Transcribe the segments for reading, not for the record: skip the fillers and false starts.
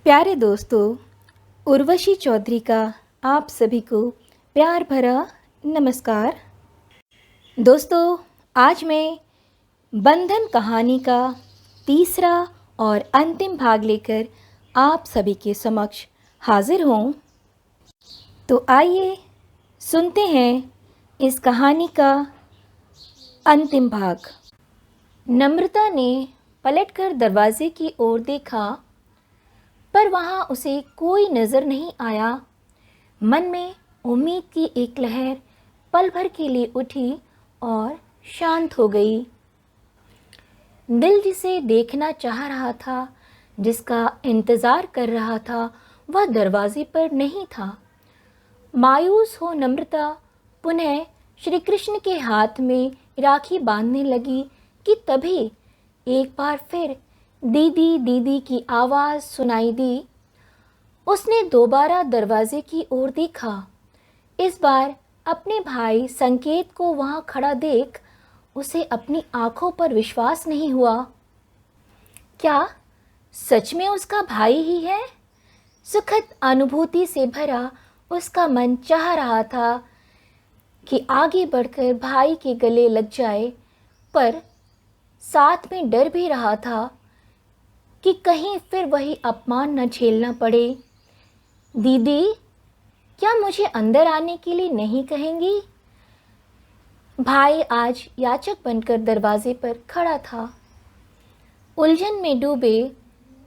प्यारे दोस्तों, उर्वशी चौधरी का आप सभी को प्यार भरा नमस्कार। दोस्तों, आज मैं बंधन कहानी का तीसरा और अंतिम भाग लेकर आप सभी के समक्ष हाजिर हूँ। तो आइए सुनते हैं इस कहानी का अंतिम भाग। नम्रता ने पलटकर दरवाजे की ओर देखा, पर वहाँ उसे कोई नज़र नहीं आया। मन में उम्मीद की एक लहर पल भर के लिए उठी और शांत हो गई। दिल जिसे देखना चाह रहा था, जिसका इंतज़ार कर रहा था, वह दरवाजे पर नहीं था। मायूस हो नम्रता पुनः श्री कृष्ण के हाथ में राखी बांधने लगी कि तभी एक बार फिर दीदी दीदी की आवाज़ सुनाई दी। उसने दोबारा दरवाजे की ओर देखा। इस बार अपने भाई संकेत को वहाँ खड़ा देख उसे अपनी आंखों पर विश्वास नहीं हुआ। क्या सच में उसका भाई ही है? सुखद अनुभूति से भरा उसका मन चाह रहा था कि आगे बढ़कर भाई के गले लग जाए, पर साथ में डर भी रहा था कि कहीं फिर वही अपमान न झेलना पड़े। दीदी, क्या मुझे अंदर आने के लिए नहीं कहेंगी? भाई आज याचक बनकर दरवाजे पर खड़ा था। उलझन में डूबे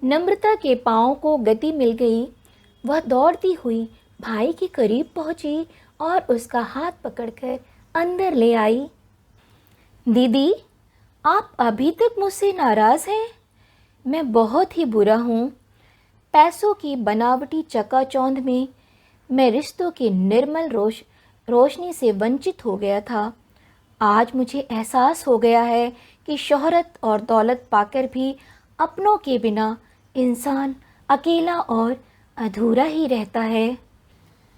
नम्रता के पाँव को गति मिल गई। वह दौड़ती हुई भाई के करीब पहुंची और उसका हाथ पकड़कर अंदर ले आई। दीदी, आप अभी तक मुझसे नाराज़ हैं? मैं बहुत ही बुरा हूँ। पैसों की बनावटी चकाचौंध में मैं रिश्तों की निर्मल रोशनी से वंचित हो गया था। आज मुझे एहसास हो गया है कि शोहरत और दौलत पाकर भी अपनों के बिना इंसान अकेला और अधूरा ही रहता है।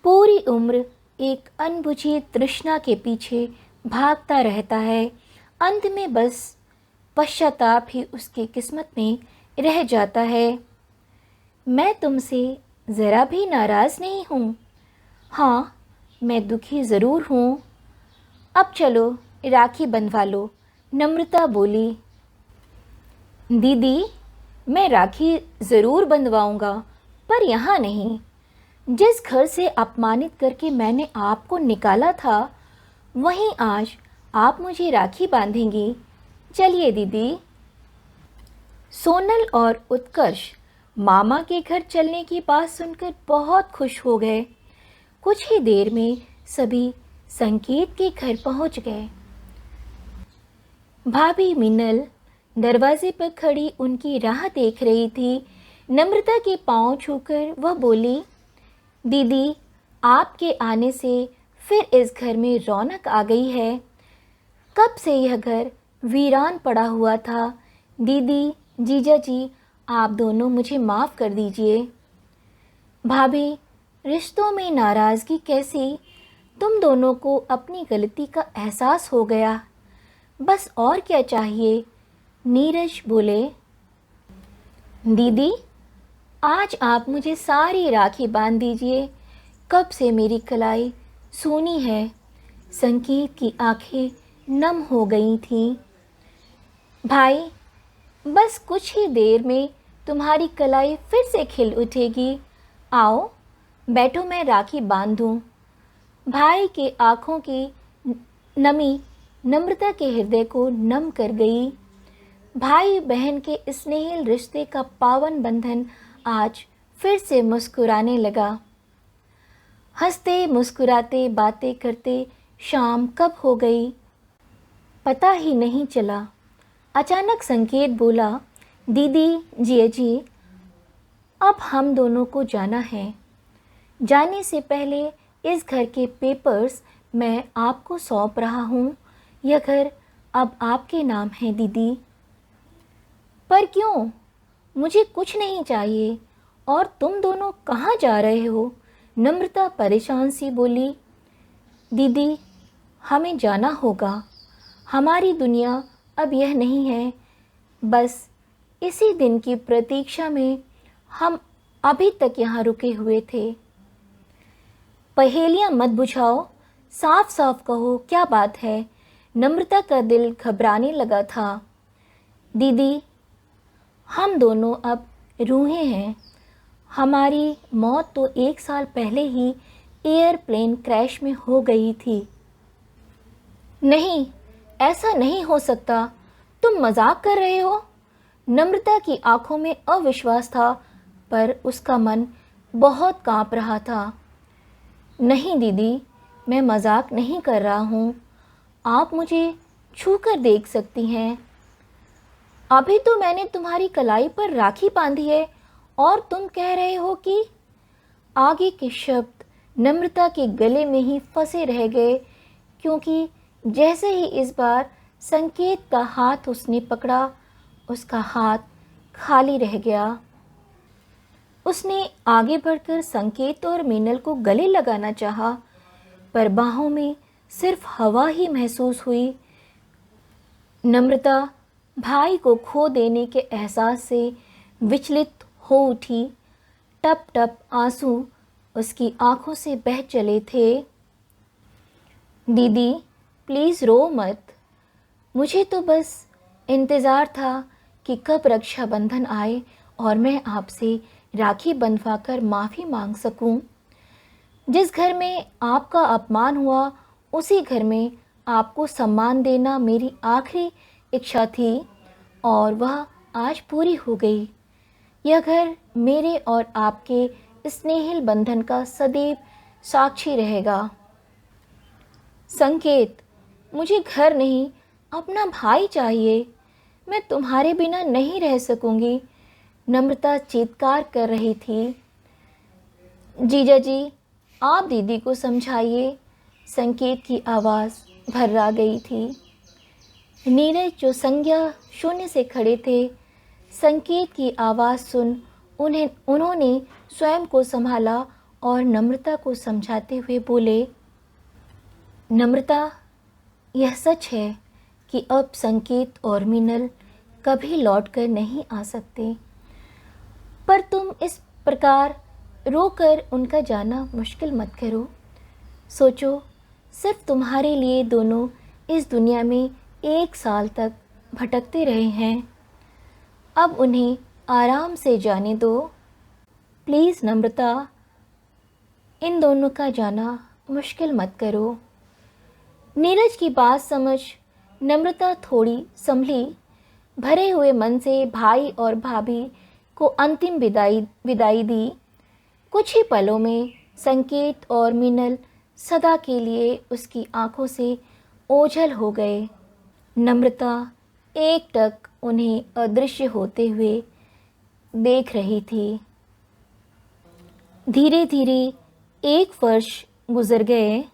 पूरी उम्र एक अनबुझी तृष्णा के पीछे भागता रहता है। अंत में बस पश्चाताप ही उसकी किस्मत में रह जाता है। मैं तुमसे ज़रा भी नाराज़ नहीं हूँ। हाँ, मैं दुखी ज़रूर हूँ। अब चलो राखी बंधवा लो, नम्रता बोली। दीदी, मैं राखी ज़रूर बंधवाऊँगा, पर यहाँ नहीं। जिस घर से अपमानित करके मैंने आपको निकाला था, वहीं आज आप मुझे राखी बांधेंगी। चलिए दीदी। सोनल और उत्कर्ष मामा के घर चलने की बात सुनकर बहुत खुश हो गए। कुछ ही देर में सभी संकेत के घर पहुंच गए। भाभी मिनल दरवाजे पर खड़ी उनकी राह देख रही थी। नम्रता के पांव छूकर वह बोली, दीदी, आपके आने से फिर इस घर में रौनक आ गई है। कब से यह घर वीरान पड़ा हुआ था। दीदी, जीजा जी, आप दोनों मुझे माफ़ कर दीजिए। भाभी, रिश्तों में नाराज़गी कैसी? तुम दोनों को अपनी गलती का एहसास हो गया, बस और क्या चाहिए? नीरज बोले। दीदी, आज आप मुझे सारी राखी बांध दीजिए। कब से मेरी कलाई सूनी है। संकेत की आंखें नम हो गई थीं। भाई, बस कुछ ही देर में तुम्हारी कलाई फिर से खिल उठेगी। आओ बैठो, मैं राखी बांध दूँ। भाई के आँखों की नमी नम्रता के हृदय को नम कर गई। भाई बहन के स्नेहिल रिश्ते का पावन बंधन आज फिर से मुस्कुराने लगा। हंसते मुस्कुराते बातें करते शाम कब हो गई पता ही नहीं चला। अचानक संकेत बोला, दीदी, जिया जी, अब हम दोनों को जाना है। जाने से पहले इस घर के पेपर्स मैं आपको सौंप रहा हूँ। यह घर अब आपके नाम है दीदी। पर क्यों? मुझे कुछ नहीं चाहिए। और तुम दोनों कहाँ जा रहे हो? नम्रता परेशान सी बोली। दीदी, हमें जाना होगा। हमारी दुनिया अब यह नहीं है। बस इसी दिन की प्रतीक्षा में हम अभी तक यहाँ रुके हुए थे। पहेलियाँ मत बुझाओ, साफ साफ कहो क्या बात है। नम्रता का दिल घबराने लगा था। दीदी, हम दोनों अब रूहें हैं। हमारी मौत तो 1 साल पहले ही एयरप्लेन क्रैश में हो गई थी। नहीं, ऐसा नहीं हो सकता, तुम मजाक कर रहे हो। नम्रता की आंखों में अविश्वास था, पर उसका मन बहुत कांप रहा था। नहीं दीदी, मैं मजाक नहीं कर रहा हूँ। आप मुझे छू कर देख सकती हैं। अभी तो मैंने तुम्हारी कलाई पर राखी बांधी है और तुम कह रहे हो कि। आगे के शब्द नम्रता के गले में ही फंसे रह गए, क्योंकि जैसे ही इस बार संकेत का हाथ उसने पकड़ा, उसका हाथ खाली रह गया। उसने आगे बढ़कर संकेत और मीनल को गले लगाना चाहा, पर बाहों में सिर्फ हवा ही महसूस हुई। नम्रता भाई को खो देने के एहसास से विचलित हो उठी। टप टप आंसू उसकी आंखों से बह चले थे। दीदी, प्लीज़ रो मत। मुझे तो बस इंतज़ार था कि कब रक्षाबंधन आए और मैं आपसे राखी बंधवाकर माफ़ी मांग सकूं। जिस घर में आपका अपमान हुआ, उसी घर में आपको सम्मान देना मेरी आखिरी इच्छा थी, और वह आज पूरी हो गई। यह घर मेरे और आपके स्नेहिल बंधन का सदैव साक्षी रहेगा। संकेत, मुझे घर नहीं, अपना भाई चाहिए। मैं तुम्हारे बिना नहीं रह सकूंगी। नम्रता चीत्कार कर रही थी। जीजा जी, आप दीदी को समझाइए। संकेत की आवाज़ भर्रा गई थी। नीरज, जो संज्ञा शून्य से खड़े थे, संकेत की आवाज़ सुन उन्होंने स्वयं को संभाला और नम्रता को समझाते हुए बोले, नम्रता, यह सच है कि अब संकेत और मीनल कभी लौटकर नहीं आ सकते, पर तुम इस प्रकार रोकर उनका जाना मुश्किल मत करो। सोचो, सिर्फ तुम्हारे लिए दोनों इस दुनिया में 1 साल तक भटकते रहे हैं। अब उन्हें आराम से जाने दो। प्लीज़ नम्रता, इन दोनों का जाना मुश्किल मत करो। नीरज की बात समझ नम्रता थोड़ी संभली। भरे हुए मन से भाई और भाभी को अंतिम विदाई दी। कुछ ही पलों में संकेत और मीनल सदा के लिए उसकी आंखों से ओझल हो गए। नम्रता एकटक उन्हें अदृश्य होते हुए देख रही थी। धीरे धीरे 1 वर्ष गुजर गए।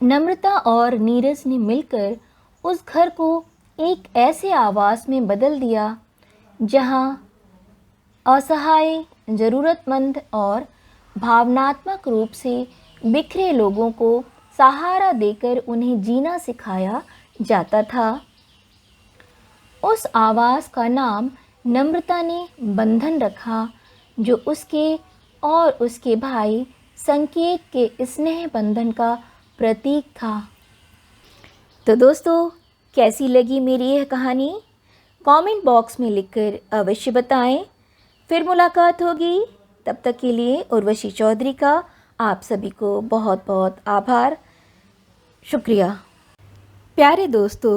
नम्रता और नीरज ने मिलकर उस घर को एक ऐसे आवास में बदल दिया जहां असहाय, ज़रूरतमंद और भावनात्मक रूप से बिखरे लोगों को सहारा देकर उन्हें जीना सिखाया जाता था। उस आवास का नाम नम्रता ने बंधन रखा, जो उसके और उसके भाई संकेत के स्नेह बंधन का प्रतीक था। तो दोस्तों, कैसी लगी मेरी यह कहानी? कमेंट बॉक्स में लिखकर अवश्य बताएं। फिर मुलाकात होगी। तब तक के लिए उर्वशी चौधरी का आप सभी को बहुत बहुत आभार, शुक्रिया। प्यारे दोस्तों,